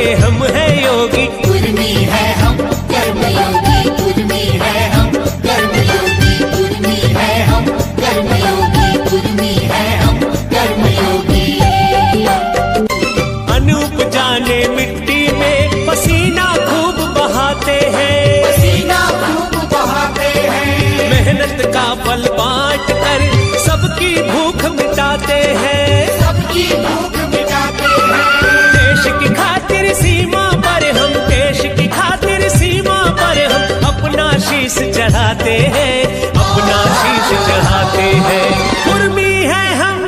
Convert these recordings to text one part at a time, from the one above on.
के हम है योगी। कुर्मी है हम कर्मयोगी, कुर्मी है हम कर्मयोगी, कुर्मी है हम कर्मयोगी, कुर्मी है हम कर्मयोगी। अनूप जाने मिट्टी में पसीना खूब बहाते हैं, पसीना खूब बहाते हैं। मेहनत का फल बांट कर सबकी भूख मिटाते हैं, सबकी भूख मिटाते हैं। देश की खातिर सीमा पर हम, देश की खातिर सीमा पर हम अपना शीश चढ़ाते हैं, अपना शीश चढ़ाते हैं। कुर्मी है हम,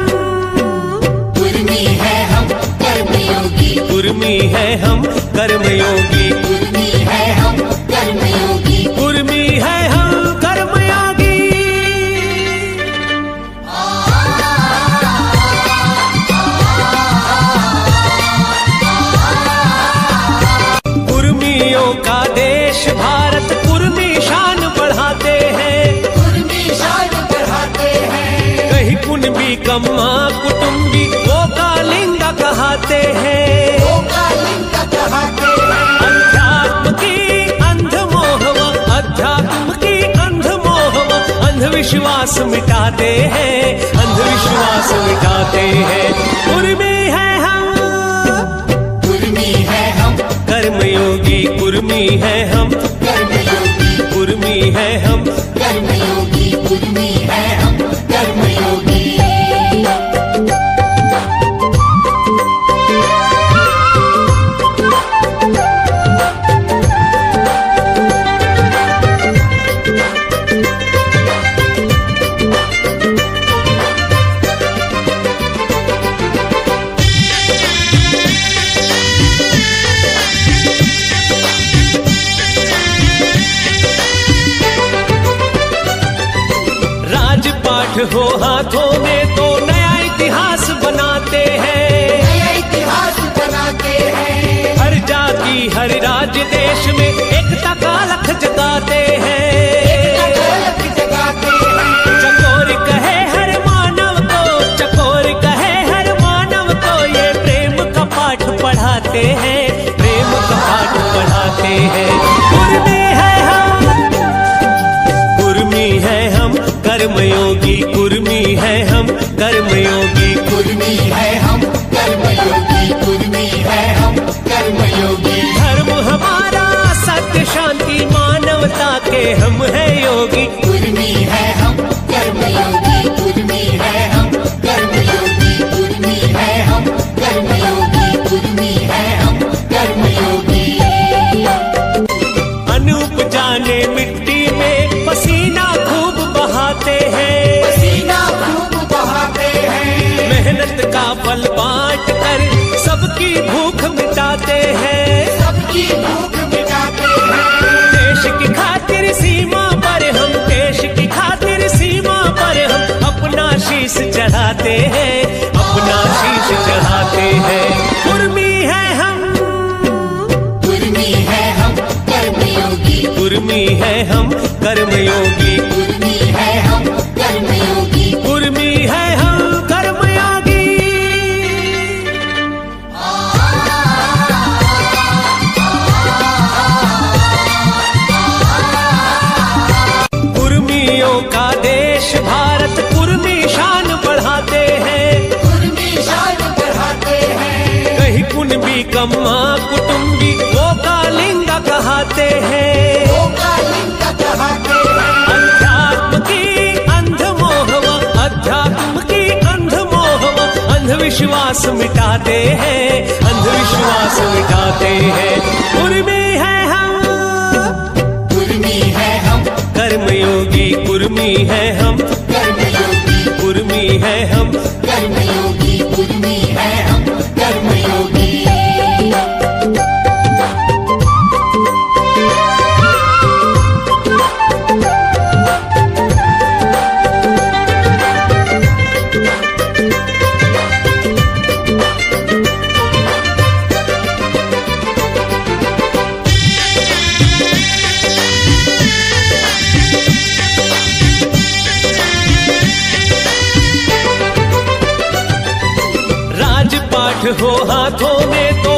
कुर्मी है हम कर्मयोगी, कुर्मी है हम कर्मयोगी, कुर्मी है हम कर्मयोगी। कुर्मी है हम कर्मयोगी। कुर्मियों का देश भारत, कुर्मी शान बढ़ाते हैं, कुर्मी शान बढ़ाते हैं। कहीं कुनबी कम्मा कुटुंबी वो कालिंगा कहते हैं, वो कालिंगा कहते हैं। अध्यात्म की अंध मोहवा, अध्यात्म की अंध मोहवा, अंधविश्वास मिटाते हैं, अंधविश्वास मिटाते हैं। कुर्मी है हम, कुर्मी है हम कर्मयोगी, कुर्मी है हम, कर्मयोगी, कुर्मी है हम। कर्मयोगी, कुर्मी है हम कर्मयोगी। राजपाट हो हाथों में तो नया इतिहास बनाते हैं, नया इतिहास बनाते हैं। हर जाति हर राज्य देश में एकता का लख जगाते हैं, अलग जगाते हैं। चकोर कहे हर मानव को, चकोर कहे हर मानव को, ये प्रेम का पाठ पढ़ाते हैं, प्रेम का पाठ पढ़ाते हैं। कुर्मी है हम, कुर्मी है हम कर्मयोगी, कुर्मी है हम कर्मयोगी, कुर्मी है हम कर्मयोगी, कुर्मी है हम कर्मयोगी। धर्म हमारा सत्य शांति मानवता के हम है योगी। कुर्मी है हम कर्मयोगी, कुर्मी है हम कर्मयोगी, कुर्मी है हम कर्मयोगी, कुर्मी है हम कर्मयोगी। अनूप जाने मिट्टी में पसीना खूब बहाते हैं, पसीना खूब बहाते हैं। मेहनत का फल बांट कर सबकी भूख मिटाते हैं, सबकी भूख मिटाते हैं। देश की खातिर सीमा पर हम, देश की खातिर सीमा पर हम अपना शीश चढ़ाते हैं, अपना शीश चढ़ाते हैं। कुर्मी है हम, कुर्मी है हम कर्मयोगी, कुर्मी है हम कर्मयोगी, कुर्मी है हम कर्मयोगी। कुर्मी है हम कर्मयोगी। कुर्मियों का देश भारत, कुर्मी शान बढ़ाते हैं, कुर्मी शान बढ़ाते हैं। कहीं कुनबी कम्मा कुटुंबी वो कालिंगा कहते हैं, वो कालिंगा कहते हैं। अध्यात्म की अंध मोहवा, अध्यात्म की अंध मोहवा, अंधविश्वास मिटाते हैं, अंधविश्वास मिटाते हैं। कुर्मी है हम, कुर्मी है हम कर्मयोगी, कुर्मी है हम, कर्मयोगी, कुर्मी है हम। कर्मयोगी, कुर्मी है हम कर्मयोगी। हो हाथों में तो